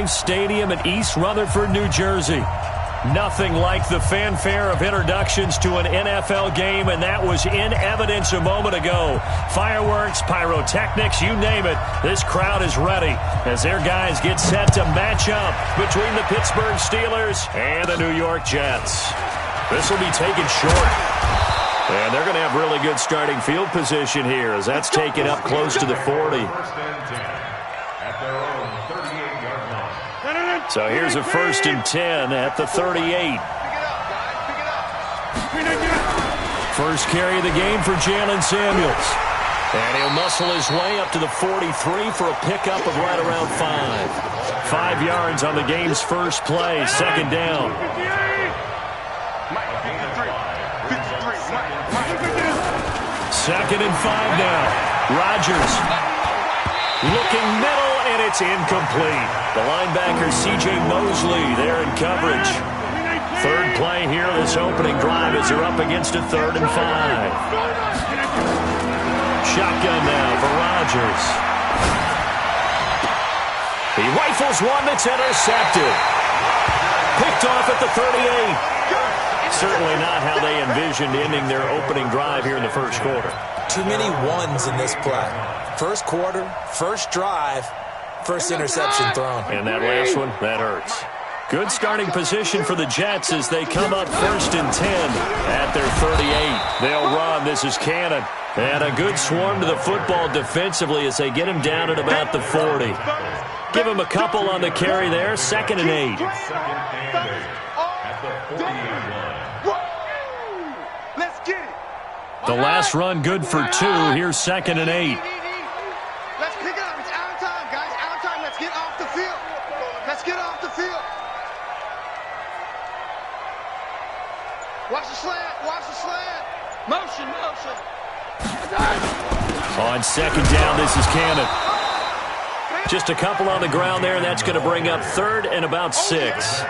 James Stadium in East Rutherford, New Jersey. Nothing like the fanfare of introductions to an NFL game, and that was in evidence a moment ago. Fireworks, pyrotechnics, you name it. This crowd is ready as their guys get set to match up between the Pittsburgh Steelers and the New York Jets. This will be taken short. And they're going to have really good starting field position here as that's taken up close to the 40. So here's a 1st and 10 at the 38. First carry of the game for Jalen Samuels. And he'll muscle his way up to the 43 for a pickup of right around 5. 5 yards on the game's first play, 2nd down. Second and 5 now. Rodgers looking middle, and it's incomplete. The linebacker C.J. Mosley there in coverage. Third play here, this opening drive as they're up against a 3rd and 5. Shotgun now for Rodgers. He rifles one that's intercepted. Picked off at the 38. Certainly not how they envisioned ending their opening drive here in the first quarter. Too many ones in this play. First quarter, first drive, first interception thrown. And that last one, that hurts. Good starting position for the Jets as they come up 1st and 10 at their 38. They'll run. This is Cannon. And a good swarm to the football defensively as they get him down at about the 40. Give him a couple on the carry there. 2nd and 8. The last run good for 2. Here's 2nd and 8. Let's pick it up. It's out of time, guys. Out of time. Let's get off the field. Let's get off the field. Watch the slant. Watch the slant. Motion, motion. On 2nd down, this is Cannon. Just a couple on the ground there, and that's going to bring up 3rd and about 6.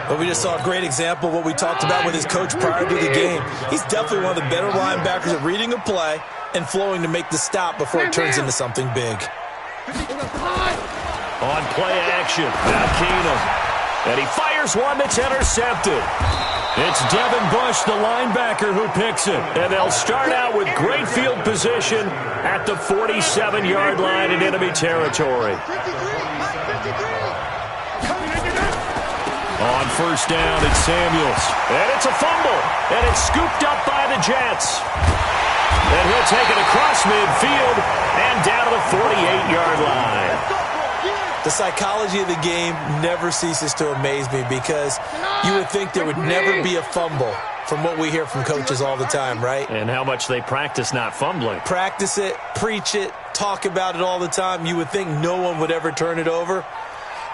But we just saw a great example of what we talked about with his coach prior to the game. He's definitely one of the better linebackers at reading a play and flowing to make the stop before it turns into something big. On play action, now Keenum. And he fires one that's intercepted. It's Devin Bush, the linebacker, who picks it. And they'll start out with great field position at the 47-yard line in enemy territory. On 1st down, it's Samuels. And it's a fumble. And it's scooped up by the Jets. And he'll take it across midfield and down to the 48-yard line. The psychology of the game never ceases to amaze me because you would think there would never be a fumble from what we hear from coaches all the time, right? And how much they practice not fumbling. Practice it, preach it, talk about it all the time. You would think no one would ever turn it over.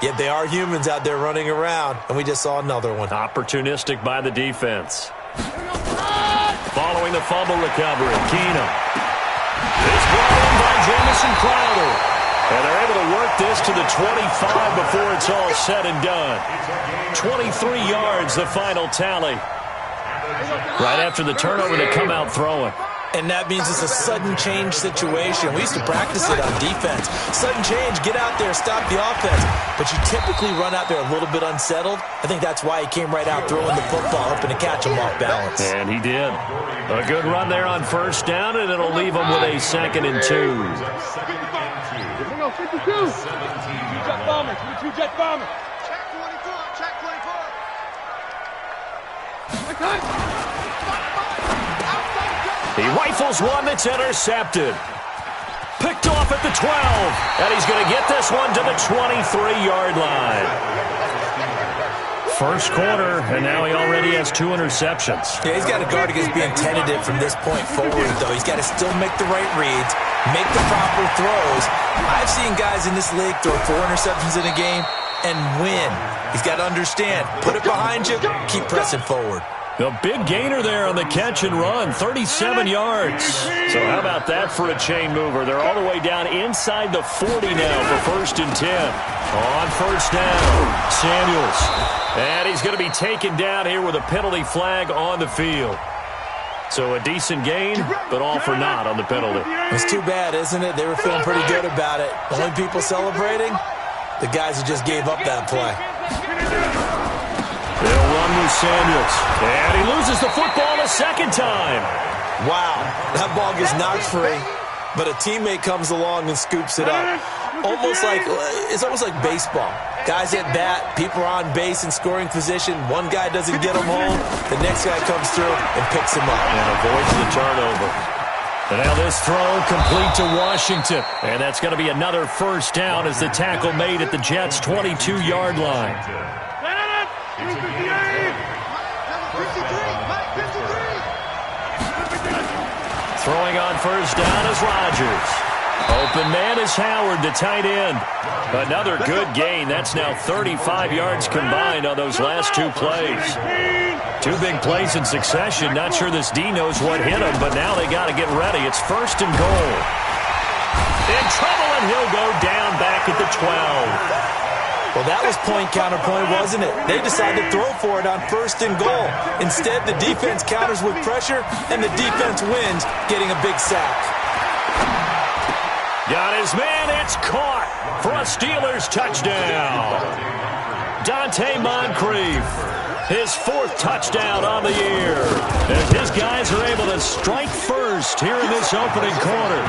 Yet they are humans out there running around, and we just saw another one. Opportunistic by the defense. Following the fumble recovery, Keenum. It's brought in by Jamison Crowder. And they're able to work this to the 25 before it's all said and done. 23 yards, the final tally. Right after the turnover, they come out throwing. And that means it's a sudden change situation. We used to practice it on defense. Sudden change, get out there, stop the offense. But you typically run out there a little bit unsettled. I think that's why he came right out throwing the football, hoping to catch him off balance. And he did. A good run there on 1st down, and it'll leave him with a 2nd and 2. 52. Two-jet bomber. Two-jet bomber. Check 24. Check 24. He rifles one that's intercepted. Picked off at the 12. And he's going to get this one to the 23-yard line. First quarter, and now he already has 2 interceptions. Yeah, he's got to guard against being tentative from this point forward, though. He's got to still make the right reads, make the proper throws. I've seen guys in this league throw 4 interceptions in a game and win. He's got to understand, put it behind you, keep pressing forward. A big gainer there on the catch and run, 37 yards. So how about that for a chain mover? They're all the way down inside the 40 now for 1st and 10. On 1st down, Samuels. And he's going to be taken down here with a penalty flag on the field. So a decent gain, but all for naught on the penalty. It's too bad, isn't it? They were feeling pretty good about it. Only people celebrating, the guys who just gave up that play. They'll run with Samuels. And he loses the football a second time. Wow, that ball gets knocked free, but a teammate comes along and scoops it up. It's almost like baseball. Guys at bat, people are on base in scoring position. One guy doesn't get him home. The next guy comes through and picks him up. And avoids the turnover. And now this throw complete to Washington. And that's going to be another first down as the tackle made at the Jets' 22-yard line. Throwing on first down is Rodgers. Open man is Howard, the tight end. Another good gain. That's now 35 yards combined on those last two plays. Two big plays in succession. Not sure this D knows what hit him, but now they got to get ready. It's first and goal. In trouble, and he'll go down back at the 12. Well, that was point counterpoint, wasn't it? They decided to throw for it on first and goal. Instead, the defense counters with pressure, and the defense wins, getting a big sack. Got his man. It's caught for a Steelers touchdown. Dante Moncrief, his fourth touchdown on the year, as his guys are able to strike first here in this opening quarter.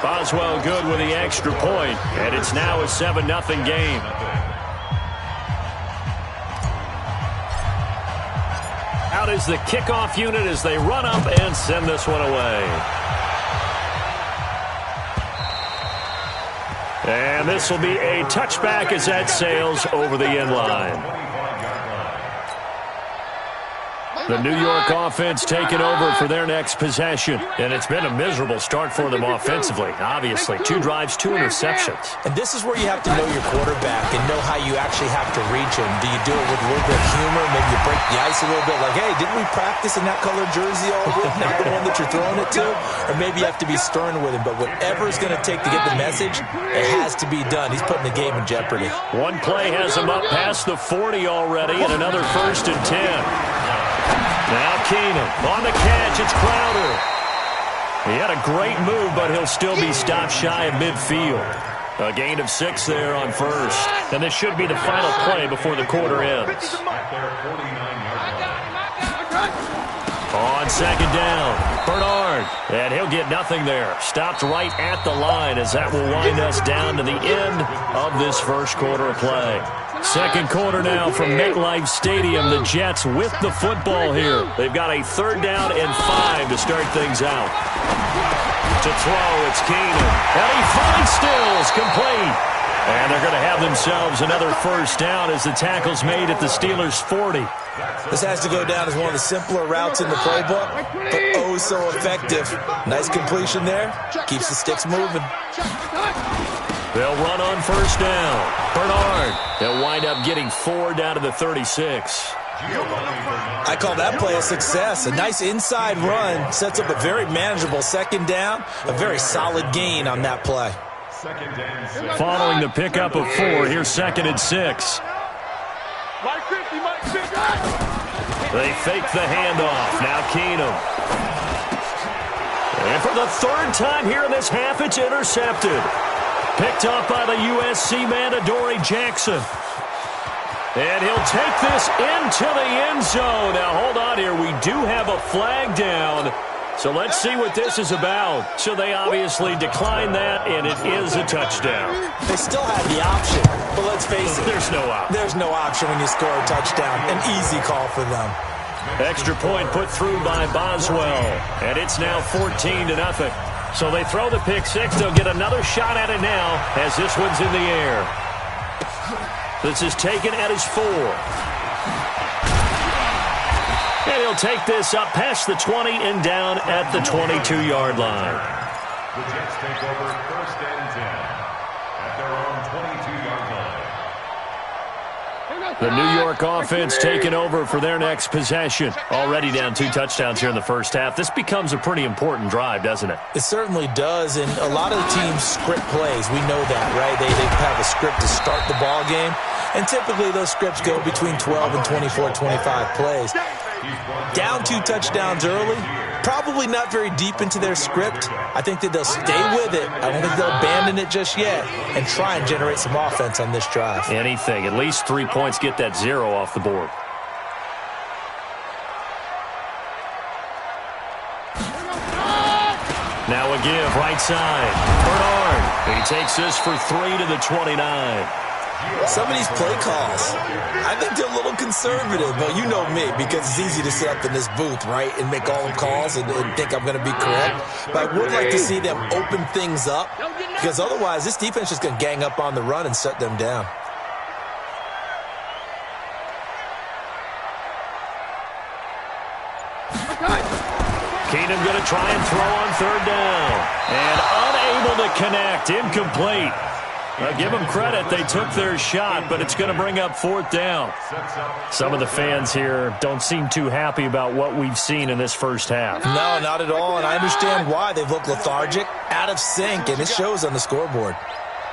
Boswell good with the extra point, and it's now a 7-0 game. Out is the kickoff unit as they run up and send this one away. And this will be a touchback as that sails over the end line. The New York offense taking over for their next possession. And it's been a miserable start for them offensively, obviously. 2 drives, 2 interceptions. And this is where you have to know your quarterback and know how you actually have to reach him. Do you do it with a little bit of humor? Maybe you break the ice a little bit like, hey, didn't we practice in that colored jersey all week? Not the one that you're throwing it to? Or maybe you have to be stern with him. But whatever it's going to take to get the message, it has to be done. He's putting the game in jeopardy. One play has him up past the 40 already, and another 1st and 10. Now Keenum on the catch. It's Crowder. He had a great move, but he'll still be stopped shy of midfield. A gain of 6 there on first. And this should be the final play before the quarter ends. On second down, Bernard. And he'll get nothing there. Stopped right at the line as that will wind us down to the end of this first quarter of play. Second quarter now from MetLife Stadium. The Jets with the football here. They've got a 3rd down and 5 to start things out. To throw, it's Keenum. And he finds Stills, complete. And they're going to have themselves another first down as the tackle's made at the Steelers' 40. This has to go down as one of the simpler routes in the playbook, but oh so effective. Nice completion there. Keeps the sticks moving. They'll run on first down. Bernard. They'll wind up getting 4 down to the 36. I call that play a success. A nice inside run sets up a very manageable second down. A very solid gain on that play. Following the pickup of 4, here's 2nd and 6. They fake the handoff. Now Keenum. And for the 3rd time here in this half, it's intercepted. Picked up by the USC man, Adoree Jackson. And he'll take this into the end zone. Now, hold on here. We do have a flag down. So let's see what this is about. So they obviously declined that, and it is a touchdown. They still have the option, but let's face it. There's no option. There's no option when you score a touchdown. An easy call for them. Extra point put through by Boswell. And it's now 14-0. So they throw the pick 6. They'll get another shot at it now as this one's in the air. This is taken at his 4. And he'll take this up past the 20 and down at the 22-yard line. The Jets take over 1st and 10 at their own 22-yard line. The New York offense taking over for their next possession. Already down 2 touchdowns here in the first half. This becomes a pretty important drive, doesn't it? It certainly does, and a lot of the teams script plays. We know that, right? They have a script to start the ball game, and typically those scripts go between 12 and 24, 25 plays. Down 2 touchdowns early, probably not very deep into their script. I think that they'll stay with it. I don't think they'll abandon it just yet and try and generate some offense on this drive. Anything. At least 3 points, get that 0 off the board. Now a give, right side. Bernard. He takes this for 3 to the 29. Some of these play calls, I think they're a little conservative, but you know me, because it's easy to sit up in this booth, right, and make all the calls and think I'm going to be correct. But I would like to see them open things up, because otherwise this defense is just going to gang up on the run and shut them down. Keenum going to try and throw on 3rd down. And unable to connect. Incomplete. Give them credit. They took their shot, but it's going to bring up 4th down. Some of the fans here don't seem too happy about what we've seen in this first half. No, not at all, and I understand why. They've looked lethargic, out of sync, and it shows on the scoreboard.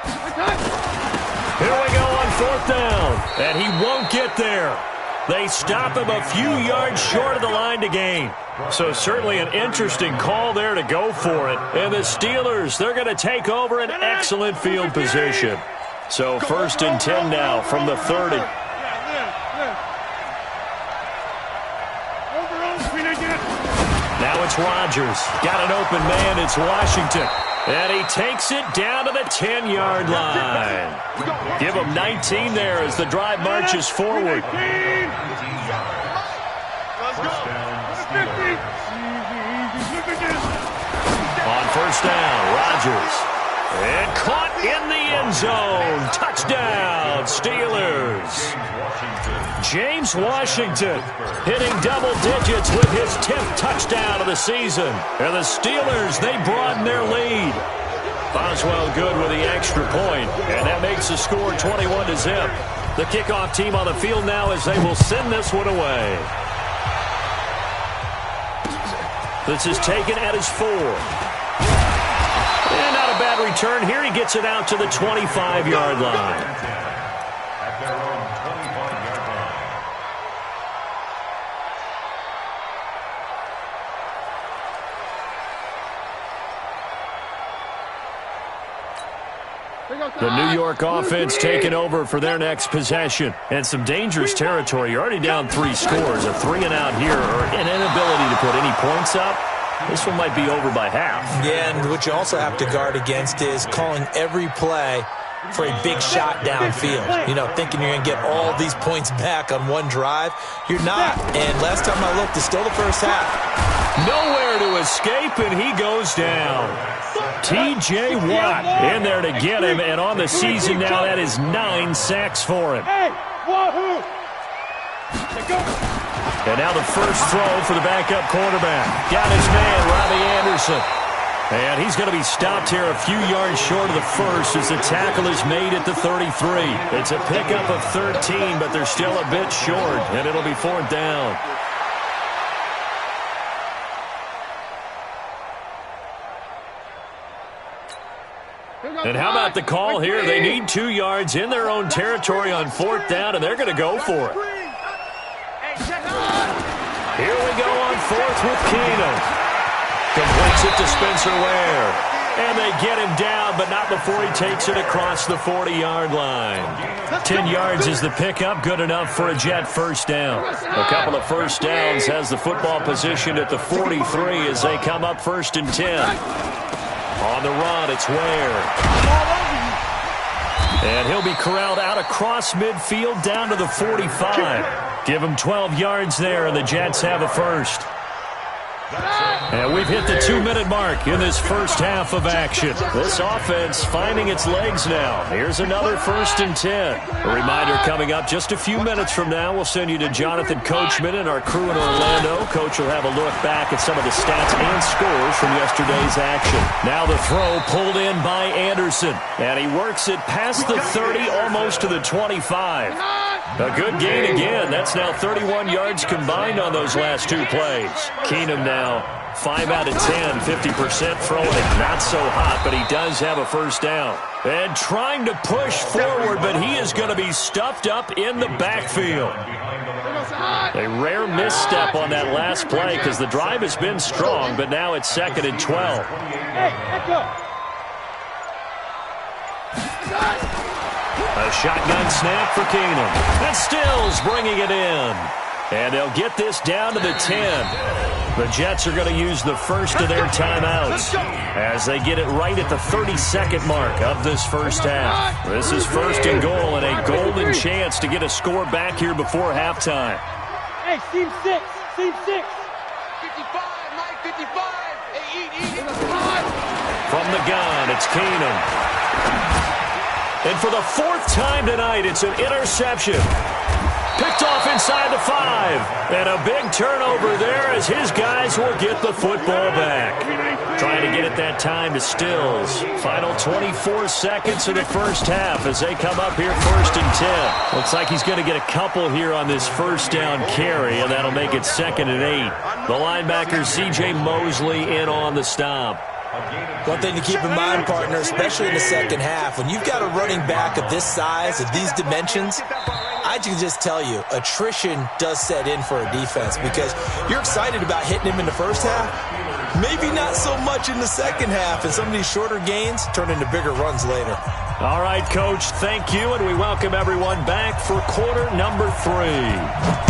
Here we go on 4th down, and he won't get there. They stop him a few yards short of the line to gain. So certainly an interesting call there to go for it. And the Steelers, they're going to take over an excellent field position. So 1st and 10 now from the 30. Now it's Rodgers. Got an open man. It's Washington. And he takes it down to the 10-yard line. Give him 19 there as the drive marches forward. On 1st down, Rodgers. And caught in the end zone. Touchdown, Steelers. James Washington hitting double digits with his 10th touchdown of the season. And the Steelers, they broaden their lead. Boswell good with the extra point, and that makes the score 21-0. The kickoff team on the field now as they will send this one away. This is taken at his 4. And not a bad return here. He gets it out to the 25-yard line. At their own 25-yard line. The New York offense taking over for their next possession. And some dangerous territory. You're already down 3 scores. A 3-and-out here, or an inability to put any points up. This one might be over by half. Yeah, and what you also have to guard against is calling every play for a big shot downfield. You know, thinking you're going to get all these points back on one drive. You're not. And last time I looked, it's still the first half. Nowhere to escape, and he goes down. T.J. Watt in there to get him, and on the season now, that is 9 sacks for him. And now the first throw for the backup quarterback. Got his man, Robbie Anderson. And he's going to be stopped here a few yards short of the first as the tackle is made at the 33. It's a pickup of 13, but they're still a bit short, and it'll be 4th down. And how about the call here? They need 2 yards in their own territory on 4th down, and they're going to go for it. Here we go on 4th with Keenum. Completes it to Spencer Ware. And they get him down, but not before he takes it across the 40-yard line. 10 yards is the pickup, good enough for a Jet first down. A couple of first downs has the football positioned at the 43 as they come up 1st and 10. On the run, it's Ware. And he'll be corralled out across midfield down to the 45. Give him 12 yards there, and the Jets have a first. And we've hit the 2-minute mark in this first half of action. This offense finding its legs now. Here's another 1st and 10. A reminder coming up just a few minutes from now. We'll send you to Jonathan Coachman and our crew in Orlando. Coach will have a look back at some of the stats and scores from yesterday's action. Now the throw pulled in by Anderson. And he works it past the 30, almost to the 25. A good gain again. That's now 31 yards combined on those last 2 plays. Keenum now 5 out of 10, 50% throwing it. Not so hot, but he does have a first down. And trying to push forward, but he is going to be stuffed up in the backfield. A rare misstep on that last play because the drive has been strong, but now it's 2nd and 12. Hey, let go. A shotgun snap for Keenum. And Stills bringing it in. And they'll get this down to the 10. The Jets are going to use the first of their timeouts as they get it right at the 32nd mark of this first half. This is 1st and goal and a golden chance to get a score back here before halftime. Hey, seam 6. Seam 6. 55, Mike, 55. Hey, eat. From the gun, it's Keenum. And for the 4th time tonight, it's an interception. Picked off inside the 5. And a big turnover there as his guys will get the football back. Trying to get it that time to Stills. Final 24 seconds of the first half as they come up here 1st and 10. Looks like he's going to get a couple here on this first down carry, and that'll make it 2nd and 8. The linebacker, C.J. Mosley, in on the stop. One thing to keep in mind, partner, especially in the second half, when you've got a running back of this size, of these dimensions, I can just tell you, attrition does set in for a defense because you're excited about hitting him in the first half, maybe not so much in the second half, and some of these shorter gains turn into bigger runs later. All right, Coach, thank you, and we welcome everyone back for quarter number 3.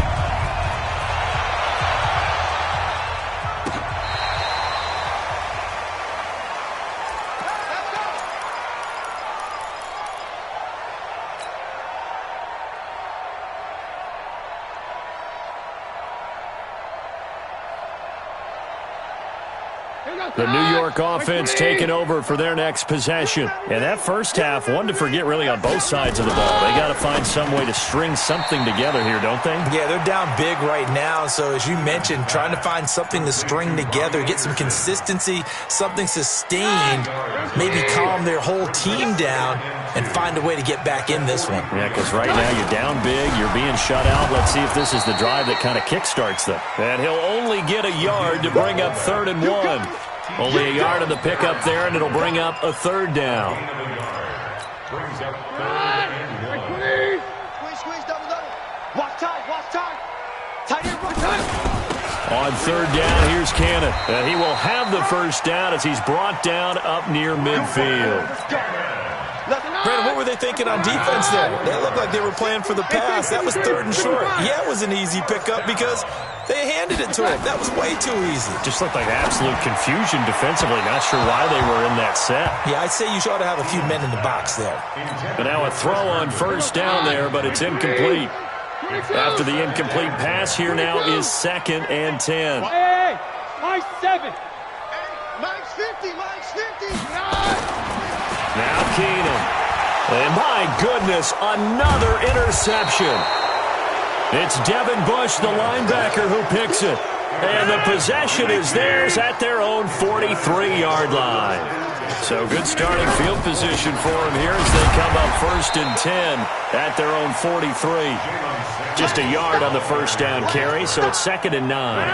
The New York offense taking over for their next possession. And that first half, one to forget really on both sides of the ball. They got to find some way to string something together here, don't they? Yeah, they're down big right now. So as you mentioned, trying to find something to string together, get some consistency, something sustained, maybe calm their whole team down and find a way to get back in this one. Yeah, because right now you're down big, you're being shut out. Let's see if this is the drive that kind of kickstarts them. And he'll only get a yard to bring up 3rd and 1. Only a yard of the pickup there, and it'll bring up a 3rd down. Squeeze, double. Watch time. Tight end, watch time. On 3rd down, here's Cannon. And he will have the first down as he's brought down up near midfield. Brandon, what were they thinking on defense there? They looked like they were playing for the pass. That was 3rd and short. Yeah, it was an easy pickup because they handed it to him. That was way too easy. Just looked like absolute confusion defensively. Not sure why they were in that set. Yeah, I'd say you ought to have a few men in the box there. But now a throw on 1st down there, but it's incomplete. After the incomplete pass, here now is 2nd and 10. Hey, Mike 7. Mike's 50. Now Keenum. And my goodness, another interception. It's Devin Bush, the linebacker, who picks it. And the possession is theirs at their own 43-yard line. So good starting field position for them here as they come up 1st and 10 at their own 43. Just a yard on the first down carry, so it's 2nd and 9.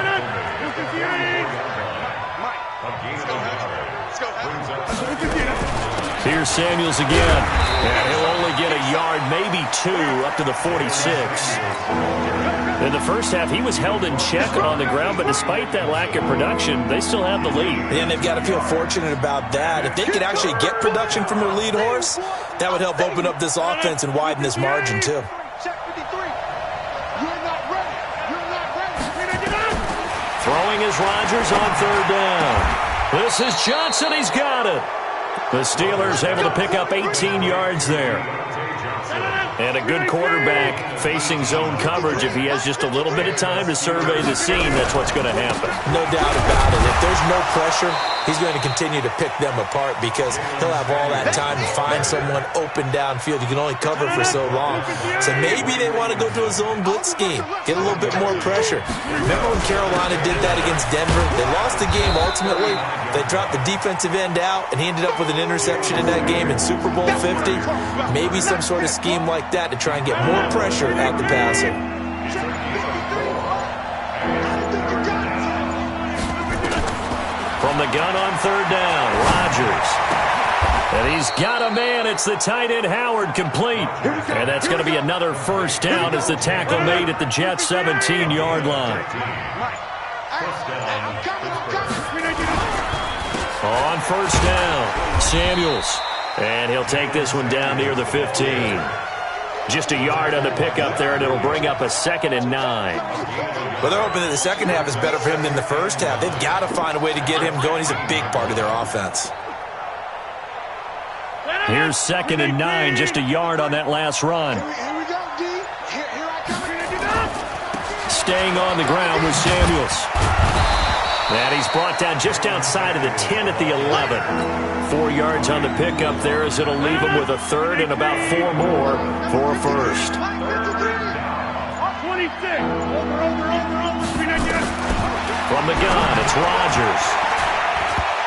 Here's Samuels again. And he'll only get a yard, maybe 2, up to the 46. In the first half, he was held in check on the ground, but despite that lack of production, they still have the lead. And they've got to feel fortunate about that. If they could actually get production from their lead horse, that would help open up this offense and widen this margin, too. Throwing is Rodgers on 3rd down. This is Johnson. He's got it. The Steelers able to pick up 18 yards there. And a good quarterback facing zone coverage. If he has just a little bit of time to survey the scene, that's what's going to happen. No doubt about it. If there's no pressure, he's going to continue to pick them apart because he'll have all that time to find someone open downfield. You can only cover for so long. So maybe they want to go to a zone blitz scheme, get a little bit more pressure. Remember when Carolina did that against Denver? They lost the game ultimately. They dropped the defensive end out, and he ended up with an interception in that game in Super Bowl 50. Maybe some sort of scheme like like that to try and get more pressure at the passer. From the gun on third down, Rodgers. And he's got a man. It's the tight end, Howard, complete. And that's going to be another first down as the tackle made at the Jets' 17-yard line. On first down, Samuels. And he'll take this one down near the 15. Just a yard on the pickup there, and it'll bring up a 2nd and 9. Well, they're hoping that the second half is better for him than the first half. They've got to find a way to get him going. He's a big part of their offense. Here's 2nd and 9, just a yard on that last run. Here we go, D. Here I come. Staying on the ground with Samuels. And he's brought down just outside of the 10 at the 11. 4 yards on the pickup there as it'll leave him with a third and about 4 more for a first. 26. Over. From the gun, it's Rodgers.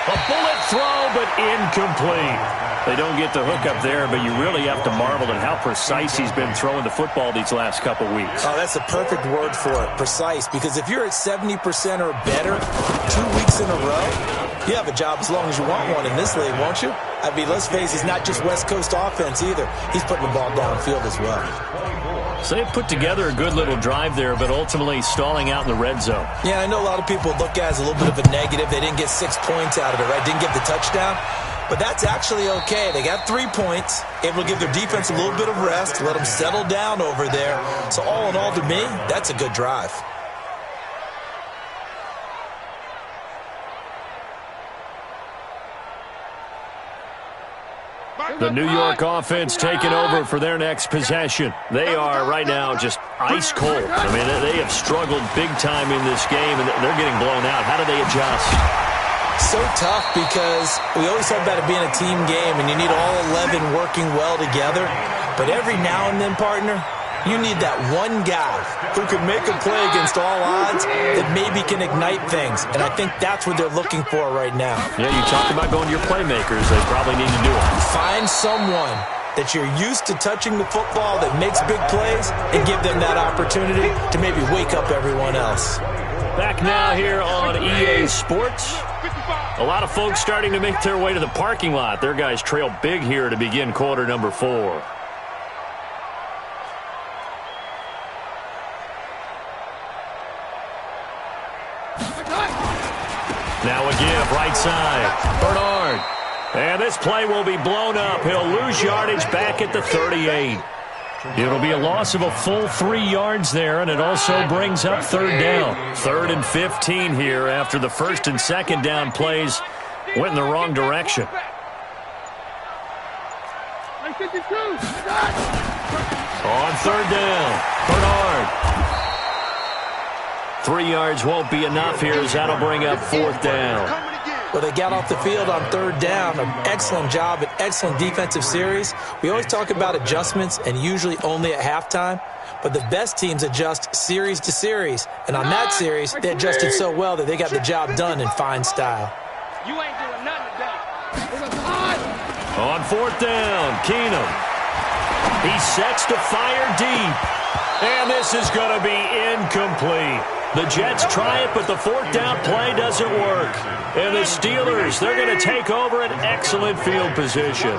A bullet throw, but incomplete. They don't get the hook up there, but you really have to marvel at how precise he's been throwing the football these last couple weeks. Oh, that's the perfect word for it, precise, because if you're at 70% or better 2 weeks in a row, you have a job as long as you want one in this league, won't you? I mean, let's face it, he's not just West Coast offense either. He's putting the ball downfield as well. So they put together a good little drive there, but ultimately stalling out in the red zone. Yeah, I know a lot of people look at it as a little bit of a negative. They didn't get 6 points out of it, right? Didn't get the touchdown. But that's actually okay. They got 3 points, able to give their defense a little bit of rest, let them settle down over there. So all in all, to me, that's a good drive. The New York offense taking over for their next possession. They are right now just ice cold. I mean, they have struggled big time in this game, and they're getting blown out. How do they adjust? So tough because we always talk about it being a team game, and you need all 11 working well together. But every now and then, partner, you need that one guy who can make a play against all odds that maybe can ignite things. And I think that's what they're looking for right now. Yeah, you talk about going to your playmakers. They probably need to do it. Find someone that you're used to touching the football that makes big plays and give them that opportunity to maybe wake up everyone else. Back now here on EA Sports. A lot of folks starting to make their way to the parking lot. Their guys trail big here to begin quarter number 4. Now a give, right side. Bernard. And this play will be blown up. He'll lose yardage back at the 38. It'll be a loss of a full 3 yards there, and it also brings up third down. 3rd and 15 here after the first and second down plays went in the wrong direction. On third down, Bernard. 3 yards won't be enough here as that'll bring up 4th down. Well, they got off the field on third down. An excellent job, an excellent defensive series. We always talk about adjustments and usually only at halftime. But the best teams adjust series to series. And on that series, they adjusted so well that they got the job done in fine style. You ain't doing nothing today. On 4th down, Keenum. He sets to fire deep. And this is going to be incomplete. The Jets try it, but the 4th down play doesn't work. And the Steelers, they're going to take over an excellent field position.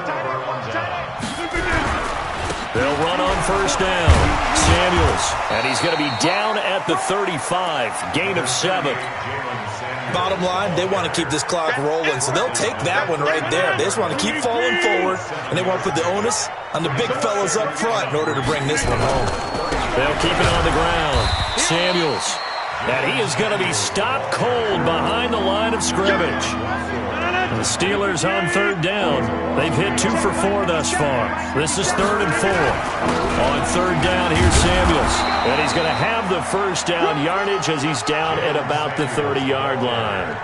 They'll run on first down. Samuels, and he's going to be down at the 35. Gain of 7. Bottom line, they want to keep this clock rolling, so they'll take that one right there. They just want to keep falling forward, and they want to put the onus on the big fellas up front in order to bring this one home. They'll keep it on the ground. Samuels. And he is going to be stopped cold behind the line of scrimmage. The Steelers on third down. They've hit 2 for 4 thus far. This is 3rd and 4. On third down, here's Samuels. And he's going to have the first down yardage as he's down at about the 30-yard line.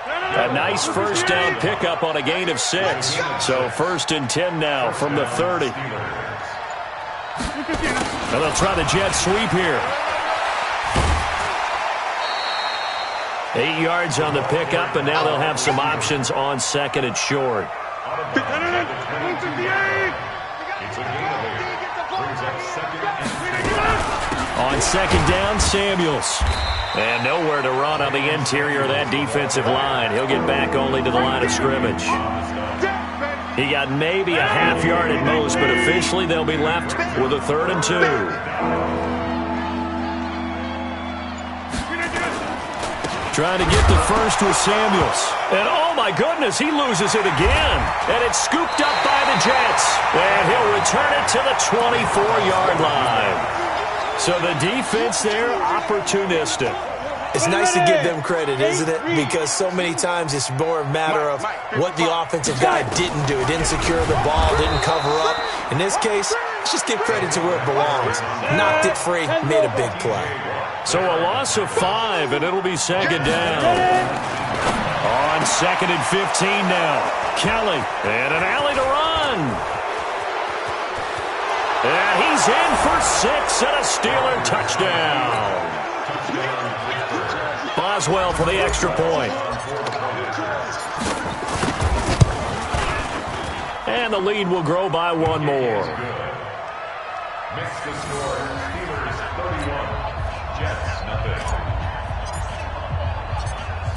A nice first down pickup on a gain of 6. So 1st and 10 now from the 30. And they'll try the jet sweep here. 8 yards on the pickup, and now they'll have some options on 2nd and short. It's a On second down, Samuels. And nowhere to run on the interior of that defensive line. He'll get back only to the line of scrimmage. He got maybe a half yard at most, but officially they'll be left with a 3rd and 2. Trying to get the first with Samuels. And oh my goodness, he loses it again. And it's scooped up by the Jets. And he'll return it to the 24-yard line. So the defense there, opportunistic. It's nice to give them credit, isn't it? Because so many times it's more a matter of what the offensive guy didn't do. Didn't secure the ball, didn't cover up. In this case, let's just give credit to where it belongs. Knocked it free, made a big play. So a loss of 5, and it'll be second down. On 2nd and 15 now. Kelly, and an alley to run. And he's in for 6 and a Steeler touchdown. Boswell for the extra point. And the lead will grow by 1 more. Makes the score Steelers 31, Jets nothing.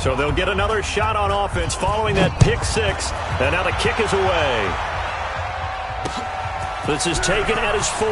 So they'll get another shot on offense following that pick 6. And now the kick is away. This is taken at his 4.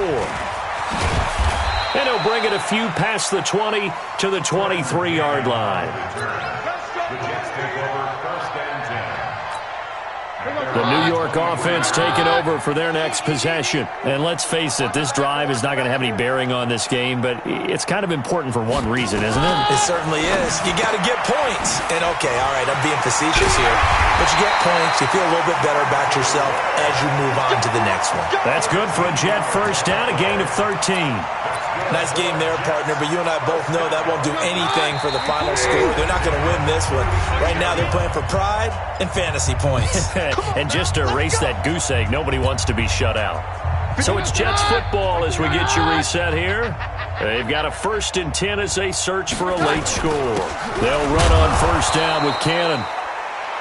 And he'll bring it a few past the 20 to the 23-yard line. The Jets take over 1st and 10. The New York offense taking over for their next possession. And let's face it, this drive is not going to have any bearing on this game, but it's kind of important for one reason, isn't it? It certainly is. You got to get points. And okay, all right, I'm being facetious here. But you get points, you feel a little bit better about yourself as you move on to the next one. That's good for a Jet first down, a gain of 13. Nice game there, partner, but you and I both know that won't do anything for the final score. They're not going to win this one. Right now they're playing for pride and fantasy points. And just to erase that goose egg, nobody wants to be shut out. So it's Jets football as we get you reset here. They've got a 1st and 10 as they search for a late score. They'll run on first down with Cannon.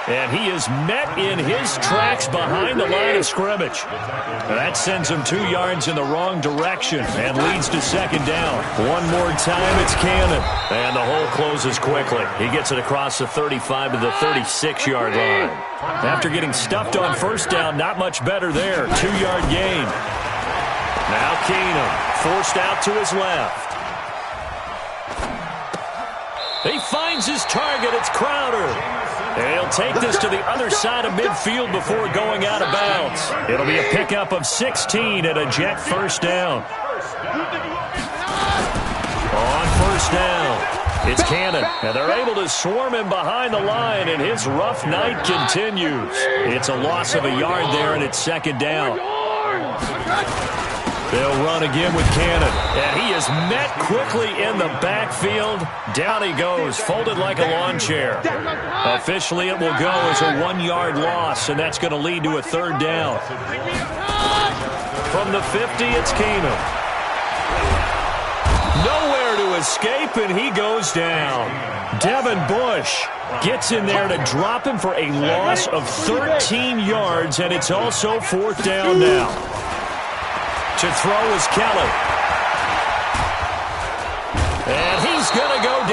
And he is met in his tracks behind the line of scrimmage. And that sends him 2 yards in the wrong direction and leads to second down. One more time, it's Cannon. And the hole closes quickly. He gets it across the 35 to the 36-yard line. After getting stuffed on first down, not much better there. 2-yard gain. Now Keenum forced out to his left. He finds his target. It's Crowder. And he'll take this to the other side of midfield before going out of bounds. It'll be a pickup of 16 and a Jet first down. On first down, it's Cannon. And they're able to swarm him behind the line, and his rough night continues. It's a loss of a yard there, and it's second down. They'll run again with Cannon. And he is met quickly in the backfield. Down he goes, folded like a lawn chair. Officially, it will go as a 1-yard loss, and that's going to lead to a 3rd down. From the 50, it's Keenum. Nowhere to escape, and he goes down. Devin Bush gets in there to drop him for a loss of 13 yards, and it's also 4th down now. To throw is Kelly. And he's going to go